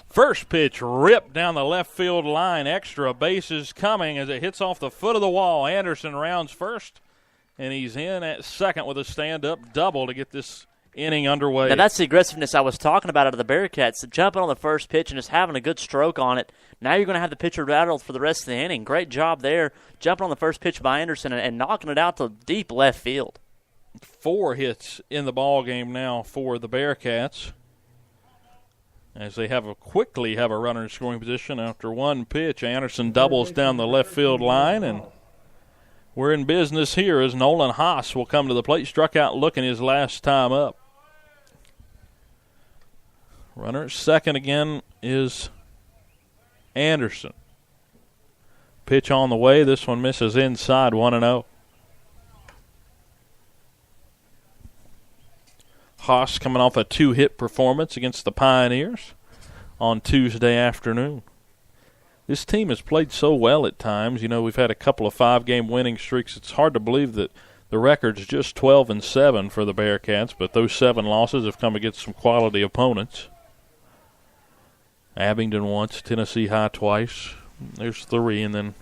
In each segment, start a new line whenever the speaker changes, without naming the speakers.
First pitch ripped down the left field line. Extra bases coming as it hits off the foot of the wall. Anderson rounds first, and he's in at second with a stand-up double to get this inning underway.
Now that's the aggressiveness I was talking about out of the Bearcats, jumping on the first pitch and just having a good stroke on it. Now you're going to have the pitcher rattled for the rest of the inning. Great job there, jumping on the first pitch by Anderson and knocking it out to deep left field.
4 hits in the ball game now for the Bearcats, as they quickly have a runner in scoring position after one pitch. Anderson doubles down the left field line, and we're in business here as Nolan Haas will come to the plate. Struck out looking his last time up. Runner at second again is Anderson. Pitch on the way. This one misses inside, 1-0. Haas coming off a 2-hit performance against the Pioneers on Tuesday afternoon. This team has played so well at times. You know, we've had a couple of 5-game winning streaks. It's hard to believe that the record's just 12-7 for the Bearcats, but those 7 losses have come against some quality opponents. Abingdon once, Tennessee High twice. There's 3, and then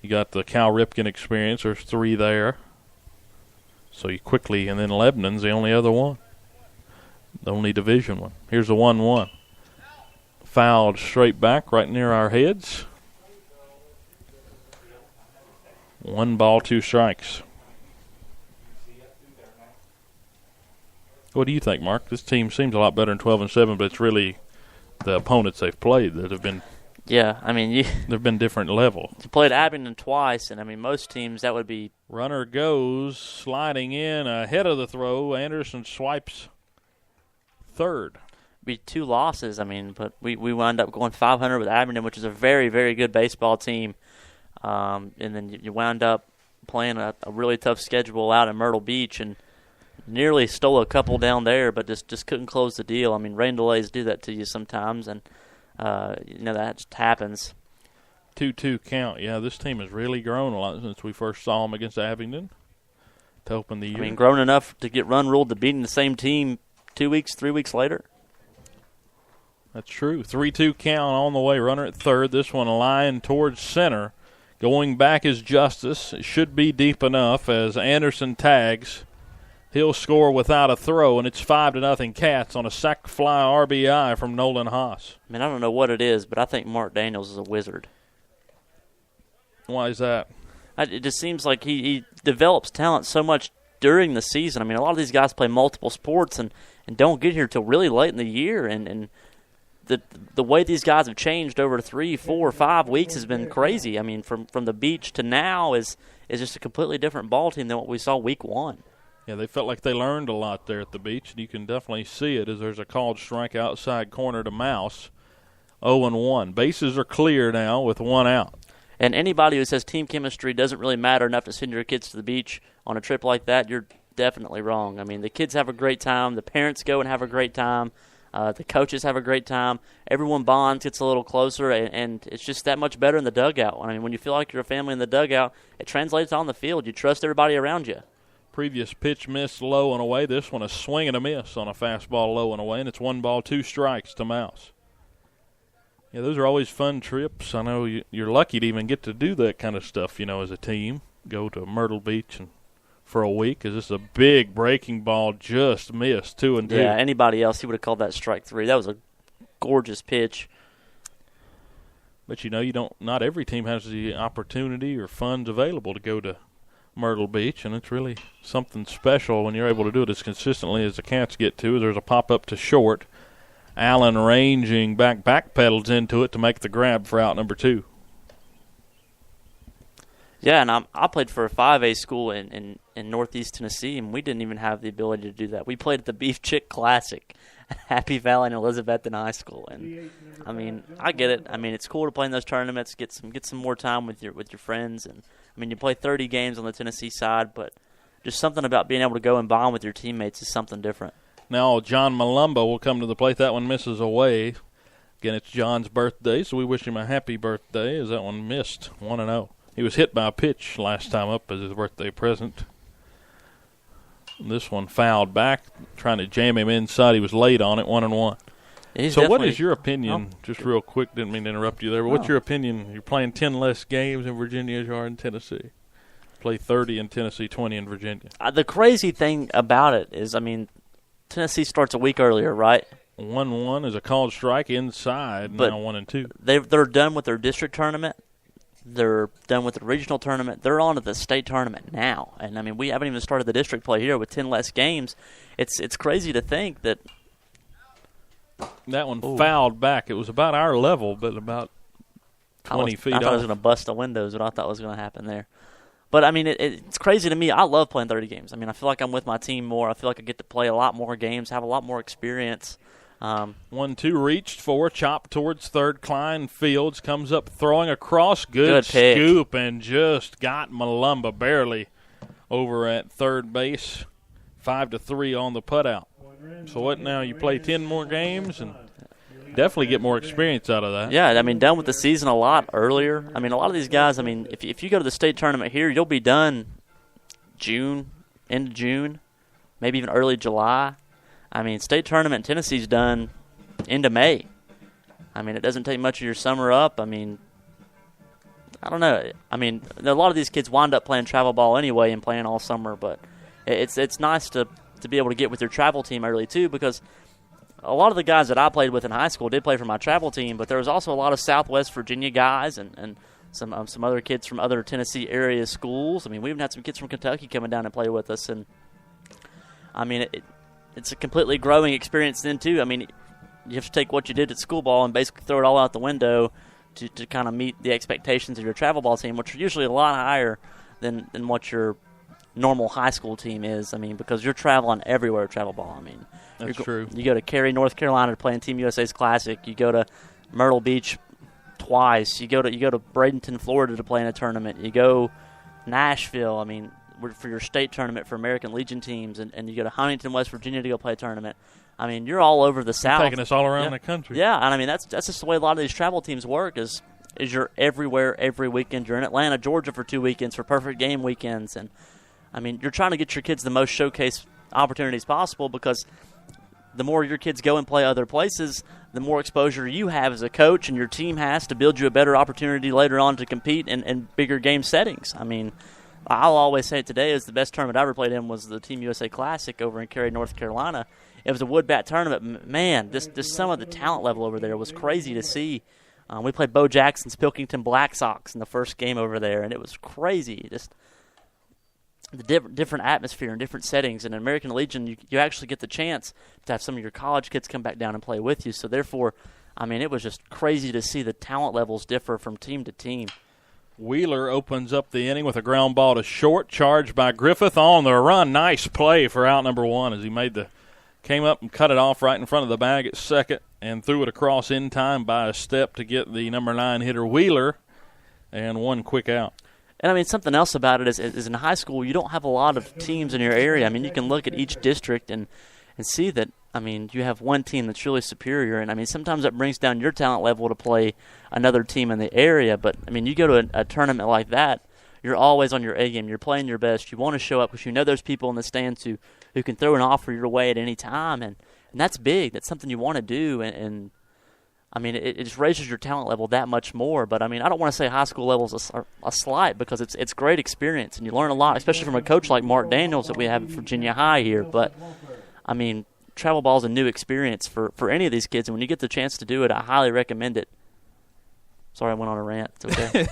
you got the Cal Ripken experience. There's 3 there. So you quickly, and then Lebanon's the only other one. The only division one. Here's a 1-1. Fouled straight back right near our heads. 1 ball, 2 strikes. What do you think, Mark? This team seems a lot better than 12-7, but it's really the opponents they've played that have been.
Yeah, I mean,
they've been different level.
You played Abingdon twice, and I mean, most teams that would be.
Runner goes sliding in ahead of the throw. Anderson swipes third.
Be 2 losses, I mean, but we wound up going 500 with Abingdon, which is a very, very good baseball team. And then you wound up playing a really tough schedule out in Myrtle Beach and nearly stole a couple down there, but just couldn't close the deal. I mean, rain delays do that to you sometimes, and that just happens.
2-2 count. Yeah, this team has really grown a lot since we first saw them against Abingdon to open the year.
I mean, grown enough to get run ruled to beating the same team 2 weeks, 3 weeks later.
That's true. 3-2 count on the way. Runner at third. This one a line towards center. Going back is Justice. It should be deep enough as Anderson tags. He'll score without a throw, and it's 5-0 Cats on a sac fly RBI from Nolan Haas.
I mean, I don't know what it is, but I think Mark Daniels is a wizard.
Why is that?
It just seems like he develops talent so much during the season. I mean, a lot of these guys play multiple sports and don't get here till really late in the year, and the way these guys have changed over 3, 4, 5 weeks has been crazy. I mean, from the beach to now is just a completely different ball team than what we saw week 1.
Yeah, they felt like they learned a lot there at the beach, and you can definitely see it as there's a called strike outside corner to Mouse. 0-1. Bases are clear now with 1 out.
And anybody who says team chemistry doesn't really matter enough to send your kids to the beach on a trip like that, you're definitely wrong. I mean, the kids have a great time. The parents go and have a great time. The coaches have a great time. Everyone bonds, gets a little closer, and it's just that much better in the dugout. I mean, when you feel like you're a family in the dugout, it translates on the field. You trust everybody around you.
Previous pitch missed low and away. This one a swing and a miss on a fastball low and away, and it's 1 ball, 2 strikes to Mouse. Yeah, those are always fun trips. I know you're lucky to even get to do that kind of stuff, as a team. Go to Myrtle Beach and for a week, because this is a big breaking ball, just missed 2-2.
Yeah, anybody else, he would have called that strike 3. That was a gorgeous pitch.
But not every team has the opportunity or funds available to go to Myrtle Beach, and it's really something special when you're able to do it as consistently as the Cats get to. There's a pop-up to short. Allen ranging backpedals into it to make the grab for out number 2.
Yeah, and I played for a 5A school in Northeast Tennessee, and we didn't even have the ability to do that. We played at the Beef Chick Classic at Happy Valley and Elizabethton High School, and I mean, I get it. I mean, it's cool to play in those tournaments, get some more time with your friends, and I mean, you play 30 games on the Tennessee side, but just something about being able to go and bond with your teammates is something different.
Now John Malumba will come to the plate. That one misses away. Again, it's John's birthday, so we wish him a happy birthday as that one missed 1-0. He was hit by a pitch last time up as his birthday present. This one fouled back, trying to jam him inside. He was late on it, 1-1. So what is your opinion, just real quick, didn't mean to interrupt you there, but what's your opinion? You're playing 10 less games in Virginia as you are in Tennessee. Play 30 in Tennessee, 20 in Virginia.
The crazy thing about it is, I mean, Tennessee starts a week earlier, right?
1-1 is a called strike inside, but now 1-2.
They're done with their district tournament. They're done with the regional tournament. They're on to the state tournament now. And, I mean, we haven't even started the district play here with 10 less games. It's crazy to think that –
that one fouled back. It was about our level, but about 20 feet off.
I thought it was going to bust the windows, what I thought was going to happen there. But, I mean, it's crazy to me. I love playing 30 games. I mean, I feel like I'm with my team more. I feel like I get to play a lot more games, have a lot more experience.
1-2 reached for, chopped towards third. Klein Fields comes up throwing across. Good scoop and just got Malumba barely over at third base. 5-3 on the putout. So what now? You play 10 more games and definitely get more experience out of that.
Yeah, I mean, done with the season a lot earlier. I mean, a lot of these guys, I mean, if you go to the state tournament here, you'll be done end of June, maybe even early July. I mean, state tournament in Tennessee's done end of May. I mean, it doesn't take much of your summer up. I mean, I don't know. I mean, a lot of these kids wind up playing travel ball anyway and playing all summer, but it's nice to be able to get with your travel team early too, because a lot of the guys that I played with in high school did play for my travel team, but there was also a lot of Southwest Virginia guys and some other kids from other Tennessee area schools. I mean, we even had some kids from Kentucky coming down and play with us, and I mean, it's a completely growing experience then too. I mean, you have to take what you did at school ball and basically throw it all out the window to kind of meet the expectations of your travel ball team, which are usually a lot higher than what your normal high school team is. I mean, because you're traveling everywhere travel ball. I mean,
that's true.
You go to Cary, North Carolina to play in Team USA's Classic. You go to Myrtle Beach twice. You go to Bradenton, Florida to play in a tournament. You go Nashville. I mean, for your state tournament for American Legion teams, and you go to Huntington, West Virginia to go play a tournament. I mean, you're all over the South.
Taking us all around the country.
Yeah, and I mean, that's just the way a lot of these travel teams work is you're everywhere every weekend. You're in Atlanta, Georgia for 2 weekends for perfect game weekends. And, I mean, you're trying to get your kids the most showcase opportunities possible, because the more your kids go and play other places, the more exposure you have as a coach and your team has to build you a better opportunity later on to compete in bigger game settings. I mean, I'll always say today is the best tournament I ever played in was the Team USA Classic over in Cary, North Carolina. It was a wood bat tournament. Man, this some of the talent level over there was crazy to see. We played Bo Jackson's Pilkington Black Sox in the first game over there, and it was crazy. Just the different atmosphere and different settings. And in American Legion, you actually get the chance to have some of your college kids come back down and play with you. So therefore, I mean, it was just crazy to see the talent levels differ from team to team.
Wheeler opens up the inning with a ground ball to short, charged by Griffith on the run. Nice play for out number one as he came up and cut it off right in front of the bag at second and threw it across in time by a step to get the number 9 hitter Wheeler and one quick out.
And, I mean, something else about it is in high school you don't have a lot of teams in your area. I mean, you can look at each district and see that, I mean, you have one team that's really superior. And, I mean, sometimes that brings down your talent level to play another team in the area. But, I mean, you go to a tournament like that, you're always on your A game. You're playing your best. You want to show up because you know there's people in the stands who can throw an offer your way at any time. And that's big. That's something you want to do. And I mean, it just raises your talent level that much more. But, I mean, I don't want to say high school level is a slight, because it's great experience. And you learn a lot, especially from a coach like Mark Daniels that we have at Virginia High here. But, I mean, travel ball is a new experience for any of these kids. And when you get the chance to do it, I highly recommend it. Sorry, I went on a rant. It's okay.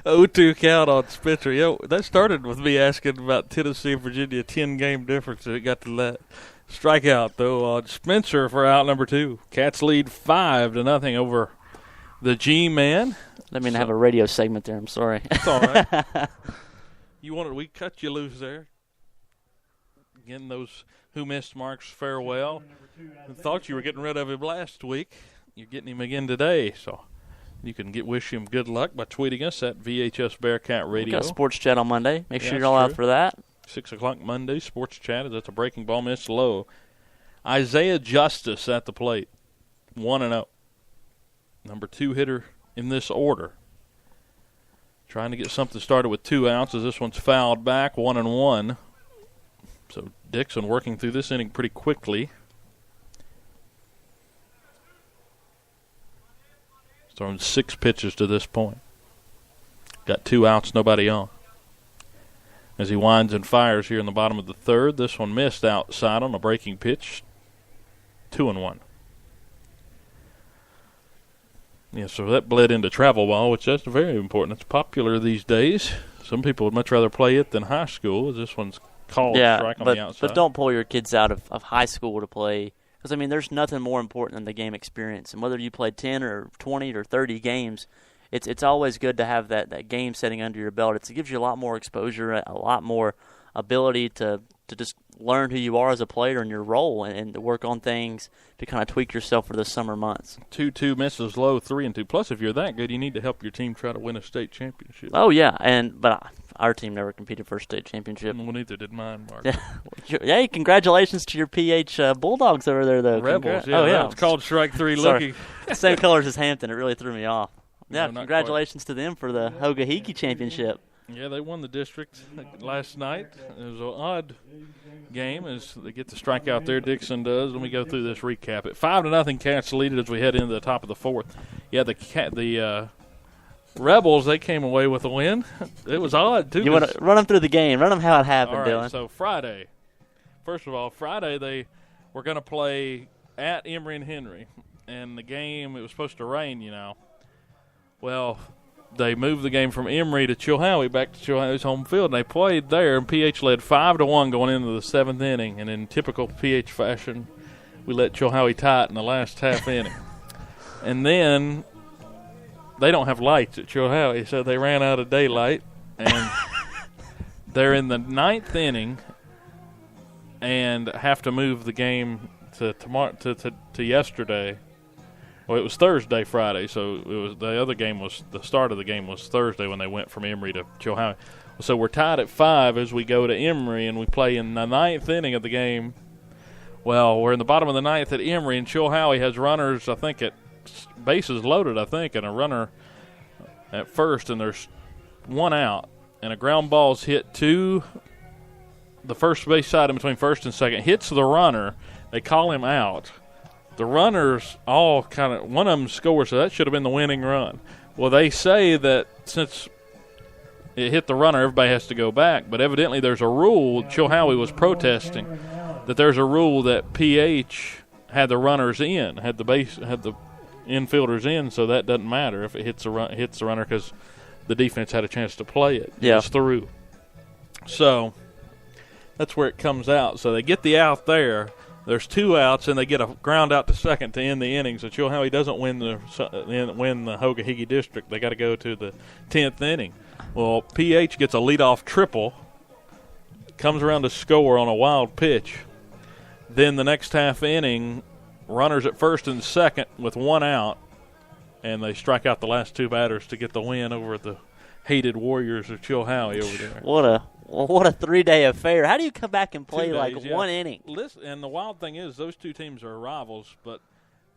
0-2 count on Spencer. Yo, that started with me asking about Tennessee, Virginia, 10-game difference. It got to that strikeout, though, on Spencer for out number 2. Cats lead 5-0 over the G-Man.
Let me have a radio segment there. I'm sorry.
That's all right. We cut you loose there. Getting those who missed marks farewell. I thought you were getting rid of him last week. You're getting him again today, so you can wish him good luck by tweeting us at VHS Bearcat Radio.
We got a sports chat on Monday. Make sure you're all out for that.
6 o'clock Monday, sports chat. That's a breaking ball miss low. Isaiah Justice at the plate, 1-0. Number 2 hitter in this order. Trying to get something started with 2 outs as this one's fouled back, 1-1. So Dixon working through this inning pretty quickly. Thrown 6 pitches to this point. Got 2 outs, nobody on. As he winds and fires here in the bottom of the third, this one missed outside on a breaking pitch. 2-1. Yeah, so that bled into travel ball, which that's very important. It's popular these days. Some people would much rather play it than high school, as this one's called strike on the outside.
But don't pull your kids out of high school to play. Because, I mean, there's nothing more important than the game experience. And whether you play 10 or 20 or 30 games, it's always good to have that game setting under your belt. It gives you a lot more exposure, a lot more ability to just learn who you are as a player and your role and to work on things to kind of tweak yourself for the summer months.
2-2 misses low, 3-2. Plus, if you're that good, you need to help your team try to win a state championship.
Oh, yeah, but our team never competed for a state championship.
Well, neither did mine, Mark.
Hey, congratulations to your PH Bulldogs over there, though.
Rebels,
Oh, yeah.
It's called strike 3
Sorry.
looking.
Same colors as Hampton. It really threw me off. Yeah,
No,
congratulations to them for the Hogahiki Championship.
Yeah, they won the district last night. It was an odd game as they get the strikeout there. Dixon does. Let me go through this recap. At 5-0, Cats lead it as we head into the top of the fourth. Yeah, the Rebels, they came away with a win. It was odd, too.
You want to run them through the game. Run them how it happened,
all right,
Dylan.
So Friday. First of all, Friday they were going to play at Emory and Henry. And the game, it was supposed to rain, you know. Well, they moved the game from Emory to Chilhowie, back to Chilhowie's home field, and they played there, and PH led 5-1 going into the 7th inning. And in typical PH fashion, we let Chilhowie tie it in the last half inning. And then they don't have lights at Chilhowie, so they ran out of daylight. And they're in the 9th inning and have to move the game to yesterday. Well, it was Thursday, Friday, so it was the other game was the start of the game was Thursday when they went from Emory to Chilhowie. So we're tied at 5 as we go to Emory, and we play in the 9th inning of the game. Well, we're in the bottom of the 9th at Emory, and Chilhowie has runners, I think, at bases loaded, and a runner at first, and there's 1 out, and a ground ball's hit to the first base side in between first and second, hits the runner. They call him out. The runners all kind of – one of them scores, so that should have been the winning run. Well, they say that since it hit the runner, everybody has to go back. But evidently there's a rule. Chilhowie was protesting that there's a rule that PH had the runners in, had the infielders in, so that doesn't matter if it hits the runner because the defense had a chance to play it.
Yeah.
It's through. So that's where it comes out. So they get the out there. There's 2 outs, and they get a ground out to second to end the inning. So Chilhowie doesn't win the Hogahiki district. They got to go to the 10th inning. Well, PH gets a leadoff triple, comes around to score on a wild pitch. Then the next half inning, runners at first and second with 1 out, and they strike out the last 2 batters to get the win over the hated Warriors of Chilhowie over there.
What a 3-day affair. How do you come back and play
2 days,
like 1 inning?
Listen, and the wild thing is those 2 teams are rivals, but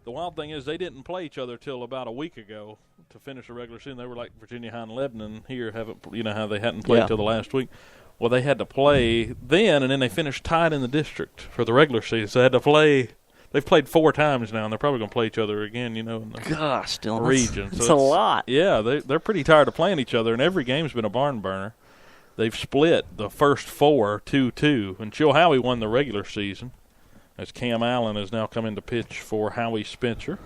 the wild thing is they didn't play each other till about a week ago to finish the regular season. They were like Virginia High and Lebanon here, you know how they hadn't played till the last week. Well, they had to play then, and then they finished tied in the district for the regular season. So they had to play. They've played 4 times now, and they're probably going to play each other again, in the
Dylan,
region.
It's a lot.
Yeah, they're pretty tired of playing each other, and every game's been a barn burner. They've split the first 4 2-2, and Chilhowie won the regular season as Cam Allen has now come in to pitch for Howie Spencer.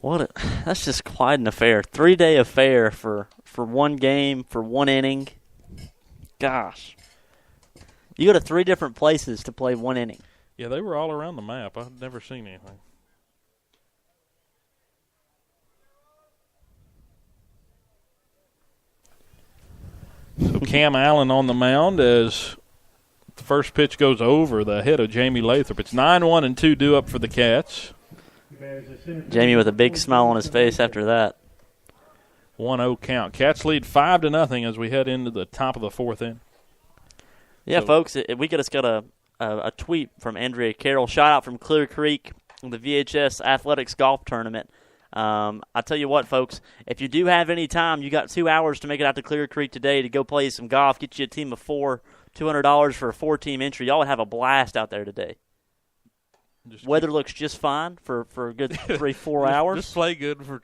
That's just quite an affair. 3-day affair for 1 game, for 1 inning. Gosh. You go to 3 different places to play 1 inning.
Yeah, they were all around the map. I've never seen anything. So Cam Allen on the mound as the first pitch goes over the head of Jamie Lathrop. It's 9-1 and 2 due up for the Cats.
Jamie with a big smile on his face after that.
1-0 count. Cats lead 5-0 as we head into the top of the 4th inning.
Yeah, folks, we just got a tweet from Andrea Carroll. Shout out from Clear Creek, the VHS Athletics Golf Tournament. I tell you what, folks, if you do have any time, you got 2 hours to make it out to Clear Creek today to go play some golf, get you a team of 4, $200 for a 4-team entry. Y'all would have a blast out there today. Weather looks just fine for a good 3-4 hours.
Just play good for